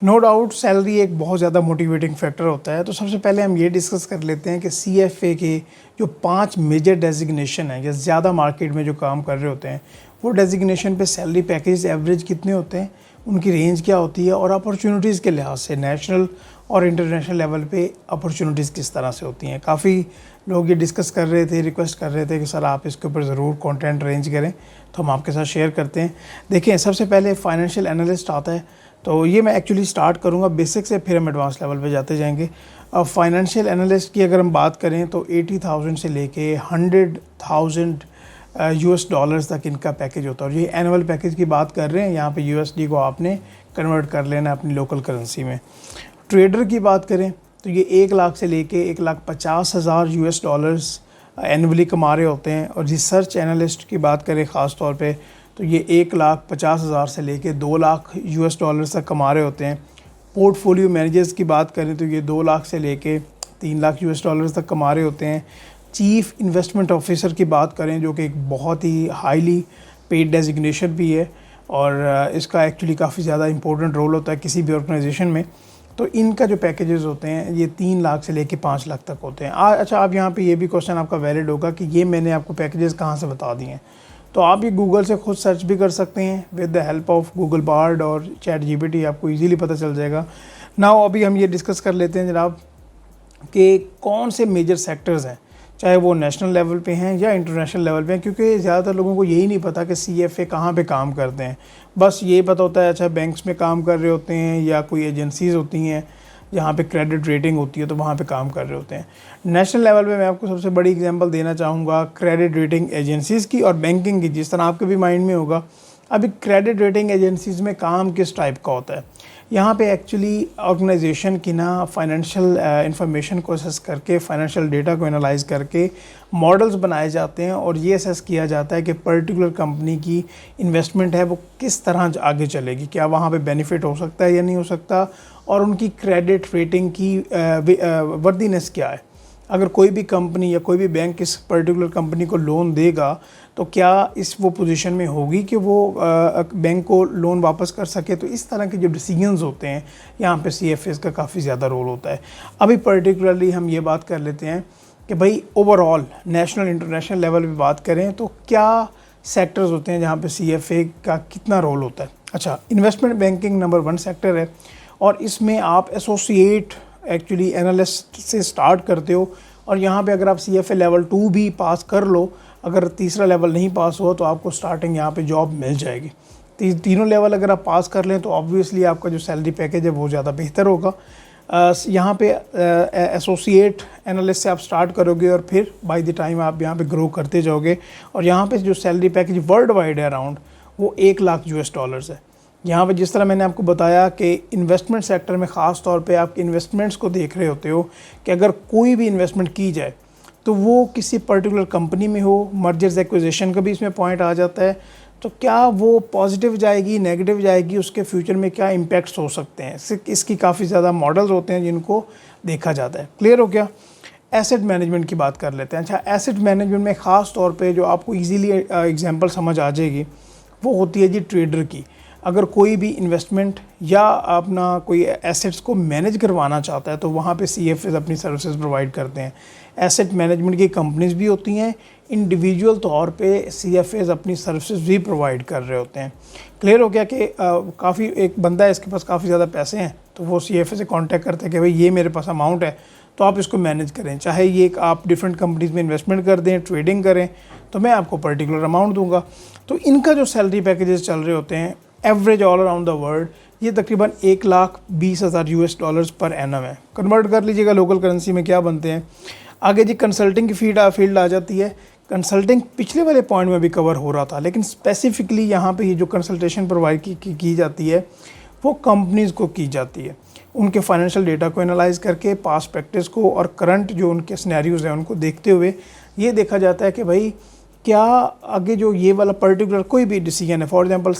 No doubt salary एक बहुत ज़्यादा मोटिवेटिंग फैक्टर होता है। तो सबसे पहले हम ये डिस्कस कर लेते हैं कि सीएफए के जो 5 मेजर डेजिग्नेशन हैं या ज़्यादा मार्केट में जो काम कर रहे होते हैं, वो डेजिग्नेशन पे सैलरी पैकेज एवरेज कितने होते हैं, उनकी रेंज क्या होती है और अपॉर्चुनिटीज़ के लिहाज से नेशनल और इंटरनेशनल लेवल पे अपॉर्चुनिटीज़ किस तरह से होती हैं। काफ़ी लोग ये डिस्कस कर रहे थे, रिक्वेस्ट कर रहे थे कि सर आप इसके ऊपर ज़रूर कंटेंट अरेंज करें, तो हम आपके साथ शेयर करते हैं। देखिए, सबसे पहले फाइनेंशियल एनालिस्ट आता है, तो ये मैं एक्चुअली स्टार्ट करूँगा बेसिक से, फिर हम एडवांस लेवल पे जाते जाएंगे। फाइनेंशियल एनालिस्ट की अगर हम बात करें तो 80,000 से लेके 100,000 यूएस डॉलर्स तक इनका पैकेज होता है। और ये एनुअल पैकेज की बात कर रहे हैं, यहाँ पे यूएसडी को आपने कन्वर्ट कर लेना अपनी लोकल करेंसी में। ट्रेडर की बात करें तो ये 1 लाख से लेके 1,50,000 यूएस डॉलर्स एनुअली कमा रहे होते हैं। और रिसर्च एनालिस्ट की बात करें ख़ास तौर पे तो ये 1,50,000 से लेके 2 लाख यूएस डॉलर्स तक कमा रहे होते हैं। पोर्टफोलियो मैनेजर्स की बात करें तो ये 2 लाख से लेके 3 लाख यूएस डॉलर्स तक कमा रहे होते हैं। चीफ़ इन्वेस्टमेंट ऑफिसर की बात करें, जो कि एक बहुत ही हाईली पेड डेजिग्नेशन भी है और इसका एक्चुअली काफ़ी ज़्यादा इंपॉर्टेंट रोल होता है किसी भी ऑर्गेनाइजेशन में। तो इनका जो पैकेजेस होते हैं ये 3 लाख से लेके 5 लाख तक होते हैं। अच्छा, आप यहाँ पे ये भी क्वेश्चन आपका वैलिड होगा कि ये मैंने आपको पैकेजेस कहाँ से बता दिए हैं, तो आप ये गूगल से खुद सर्च भी कर सकते हैं with the help of Google Bard और चैट जीपीटी, आपको इजीली पता चल जाएगा। नाउ अभी हम ये डिस्कस कर लेते हैं जनाब कि कौन से मेजर सेक्टर्स हैं, चाहे वो नेशनल लेवल पे हैं या इंटरनेशनल लेवल पे हैं, क्योंकि ज़्यादातर लोगों को यही नहीं पता कि सीएफए कहाँ पे काम करते हैं। बस ये पता होता है अच्छा बैंक्स में काम कर रहे होते हैं या कोई एजेंसीज़ होती हैं जहाँ पे क्रेडिट रेटिंग होती है तो वहाँ पे काम कर रहे होते हैं। नेशनल लेवल पे मैं आपको सबसे बड़ी एग्जांपल देना चाहूँगा क्रेडिट रेटिंग एजेंसीज़ की और बैंकिंग की, जिस तरह आपके भी माइंड में होगा। अभी क्रेडिट रेटिंग एजेंसीज़ में काम किस टाइप का होता है, यहाँ पे एक्चुअली ऑर्गेनाइजेशन की ना फाइनेंशियल इंफॉर्मेशन को असेस करके, फाइनेंशियल डेटा को एनालाइज करके मॉडल्स बनाए जाते हैं और ये असेस किया जाता है कि पर्टिकुलर कंपनी की इन्वेस्टमेंट है वो किस तरह आगे चलेगी, क्या वहाँ पे बेनिफिट हो सकता है या नहीं हो सकता, और उनकी क्रेडिट रेटिंग की वर्दीनेस क्या है। अगर कोई भी कंपनी या कोई भी बैंक इस पर्टिकुलर कंपनी को लोन देगा तो क्या इस वो पोजीशन में होगी कि वो बैंक को लोन वापस कर सके। तो इस तरह के जो डिसीजंस होते हैं यहाँ पे सीएफएस का काफ़ी ज़्यादा रोल होता है। अभी पर्टिकुलरली हम ये बात कर लेते हैं कि भाई ओवरऑल नेशनल इंटरनेशनल लेवल पे बात करें तो क्या सेक्टर्स होते हैं जहाँ पे सीएफए का कितना रोल होता है। अच्छा, इन्वेस्टमेंट बैंकिंग नंबर 1 सेक्टर है और इसमें आप एसोसिएट एक्चुअली एनालिस्ट से स्टार्ट करते हो और यहाँ पे अगर आप सीएफए लेवल 2 भी पास कर लो, अगर तीसरा लेवल नहीं पास हुआ तो आपको स्टार्टिंग यहाँ पे जॉब मिल जाएगी। तीनों लेवल अगर आप पास कर लें तो ऑब्वियसली आपका जो सैलरी पैकेज है वो ज़्यादा बेहतर होगा। यहाँ पे एसोसिएट एनालिस्ट से आप स्टार्ट करोगे और फिर बाय द टाइम आप यहाँ पे ग्रो करते जाओगे और यहाँ पे जो सैलरी पैकेज वर्ल्ड वाइड है अराउंड वो 1 लाख यूएस डॉलर्स है। यहाँ पे जिस तरह मैंने आपको बताया कि इन्वेस्टमेंट सेक्टर में ख़ास तौर पे आप इन्वेस्टमेंट्स को देख रहे होते हो कि अगर कोई भी इन्वेस्टमेंट की जाए तो वो किसी पर्टिकुलर कंपनी में हो, मर्जर्स एक्विजिशन का भी इसमें पॉइंट आ जाता है, तो क्या वो पॉजिटिव जाएगी नेगेटिव जाएगी, उसके फ्यूचर में क्या इम्पैक्ट्स हो सकते हैं, इसकी काफ़ी ज़्यादा मॉडल्स होते हैं जिनको देखा जाता है। क्लियर हो गया। एसेट मैनेजमेंट की बात कर लेते हैं। अच्छा, एसेट मैनेजमेंट में ख़ास तौर पे जो आपको इजीली एग्जांपल समझ आ जाएगी वो होती है जी ट्रेडर की। अगर कोई भी इन्वेस्टमेंट या अपना कोई एसेट्स को मैनेज करवाना चाहता है तो वहाँ पे सीएफएस अपनी सर्विसेज प्रोवाइड करते हैं। एसेट मैनेजमेंट की कंपनीज भी होती हैं, इंडिविजुअल तौर पे सीएफएस अपनी सर्विसेज भी प्रोवाइड कर रहे होते हैं। क्लियर हो गया कि काफ़ी एक बंदा है इसके पास काफ़ी ज़्यादा पैसे हैं तो वो सीएफएस से कांटेक्ट करते हैं कि भाई ये मेरे पास अमाउंट है तो आप इसको मैनेज करें, चाहे ये आप डिफरेंट कंपनीज में इन्वेस्टमेंट कर दें, ट्रेडिंग करें, तो मैं आपको पर्टिकुलर अमाउंट दूंगा। तो इनका जो सैलरी पैकेजेस चल रहे होते हैं average all around the world ये तकरीबन 1,20,000 यूएस डॉलर्स पर एनम है। कन्वर्ट कर लीजिएगा लोकल करेंसी में क्या बनते हैं। आगे जी कंसल्टिंग की फील्ड आ जाती है। कंसल्टिंग पिछले वाले पॉइंट में भी कवर हो रहा था, लेकिन स्पेसिफिकली यहाँ पे ये जो कंसल्टेशन प्रोवाइड की जाती है वो कंपनीज़ को की जाती है। उनके फाइनेंशियल डेटा को एनालाइज करके पास्ट प्रैक्टिस को और करंट जो उनके सिनेरियोज़ हैं उनको देखते हुए ये देखा जाता है कि भाई क्या आगे जो ये वाला पर्टिकुलर कोई भी डिसीजन है, फॉर एग्जांपल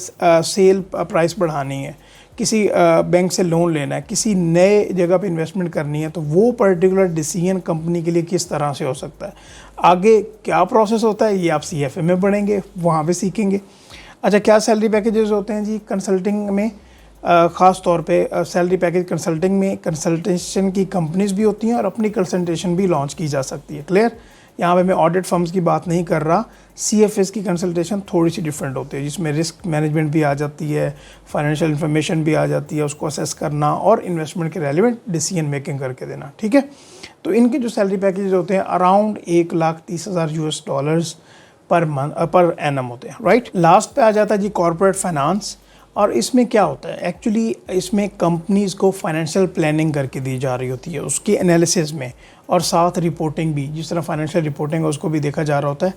सेल प्राइस बढ़ानी है, किसी बैंक से लोन लेना है, किसी नए जगह पे इन्वेस्टमेंट करनी है, तो वो पर्टिकुलर डिसीजन कंपनी के लिए किस तरह से हो सकता है, आगे क्या प्रोसेस होता है, ये आप सीएफए में पढ़ेंगे, वहाँ पे सीखेंगे। अच्छा, क्या सैलरी पैकेजेस होते हैं जी कंसल्टिंग में। ख़ास तौर पे सैलरी पैकेज कंसल्टिंग में कंसल्टेशन की कंपनीज भी होती हैं और अपनी कंसल्टेशन भी लॉन्च की जा सकती है। क्लियर? यहाँ पे मैं ऑडिट फर्म्स की बात नहीं कर रहा। CFAs की कंसल्टेशन थोड़ी सी डिफरेंट होती है, जिसमें रिस्क मैनेजमेंट भी आ जाती है, फाइनेंशियल इन्फॉर्मेशन भी आ जाती है, उसको असेस करना और इन्वेस्टमेंट के रेलिवेंट डिसीजन मेकिंग करके देना। ठीक है, तो इनके जो सैलरी पैकेज होते हैं अराउंड $1,30,000 पर एनम होते हैं। राइट, लास्ट पे आ जाता है जी कॉर्पोरेट फाइनेंस। और इसमें क्या होता है एक्चुअली, इसमें कंपनीज़ को फाइनेंशियल प्लानिंग करके दी जा रही होती है, उसके एनालिसिस में, और साथ रिपोर्टिंग भी, जिस तरह फाइनेंशियल रिपोर्टिंग है उसको भी देखा जा रहा होता है।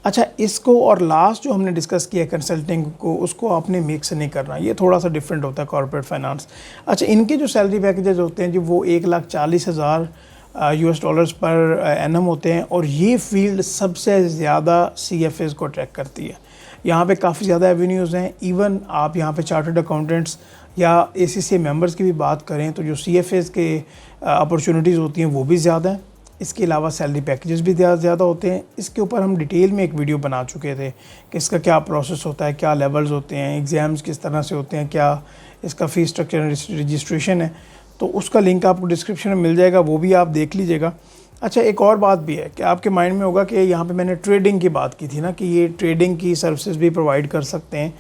अच्छा, इसको और लास्ट जो हमने डिस्कस किया कंसल्टिंग को, उसको आपने मिक्स नहीं करना, ये थोड़ा सा डिफरेंट होता है कॉर्पोरेट फाइनेंस। अच्छा, इनके जो सैलरी पैकेजेस होते हैं जो वो $1,40,000 पर एनम होते हैं, और ये फील्ड सबसे ज़्यादा CFAs को अट्रैक्ट करती है। यहाँ पे काफ़ी ज़्यादा एवेन्यूज़ हैं। इवन आप यहाँ पे चार्टर्ड अकाउंटेंट्स या ACCA मेंबर्स की भी बात करें तो जो CFAs के अपॉर्चुनिटीज़ होती हैं वो भी ज़्यादा हैं। इसके अलावा सैलरी पैकेजेस भी ज़्यादा होते हैं। इसके ऊपर हम डिटेल में एक वीडियो बना चुके थे कि इसका क्या प्रोसेस होता है, क्या लेवल्स होते हैं, एग्ज़ाम्स किस तरह से होते हैं, क्या इसका फ़ीस स्ट्रक्चर रजिस्ट्रेशन है, तो उसका लिंक आपको डिस्क्रिप्शन में मिल जाएगा, वो भी आप देख लीजिएगा। अच्छा, एक और बात भी है कि आपके माइंड में होगा कि यहाँ पे मैंने ट्रेडिंग की बात की थी ना, कि ये ट्रेडिंग की सर्विसेज भी प्रोवाइड कर सकते हैं।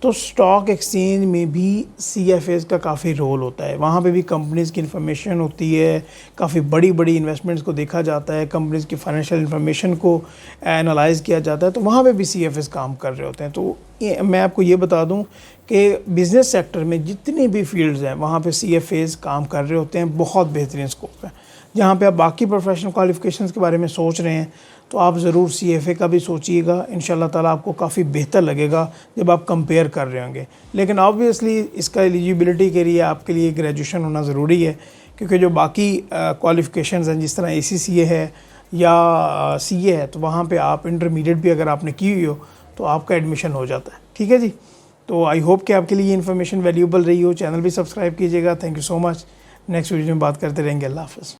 तो स्टॉक एक्सचेंज में भी CFAs का काफ़ी रोल होता है। वहाँ पे भी कंपनीज़ की इन्फॉर्मेशन होती है, काफ़ी बड़ी बड़ी इन्वेस्टमेंट्स को देखा जाता है, कंपनीज़ की फाइनेंशियल इन्फॉर्मेशन को एनालाइज किया जाता है, तो वहाँ पे भी CFAs काम कर रहे होते हैं। तो मैं आपको ये बता दूँ कि बिज़नेस सेक्टर में जितनी भी फील्ड्स हैं वहाँ पे CFAs काम कर रहे होते हैं। बहुत बेहतरीन स्कोप है। जहाँ पे आप बाकी प्रोफेशनल क्वालिफ़िकेशंस के बारे में सोच रहे हैं तो आप ज़रूर CFA का भी सोचिएगा। इंशाल्लाह ताला आपको काफ़ी बेहतर लगेगा जब आप कंपेयर कर रहे होंगे। लेकिन ऑब्वियसली इसका एलिजिबिलिटी के लिए आपके लिए ग्रेजुएशन होना ज़रूरी है, क्योंकि जो बाकी क्वालिफ़िकेशंस हैं जिस तरह ACCA है या CA है, तो वहाँ पे आप इंटरमीडिएट भी अगर आपने की हुई हो तो आपका एडमिशन हो जाता है। ठीक है जी, तो आई होप कि आपके लिए ये इन्फॉर्मेशन वैल्यूएबल रही हो। चैनल भी सब्सक्राइब कीजिएगा। Thank you so much. Next video में बात करते रहेंगे। अल्लाह हाफ़िज़।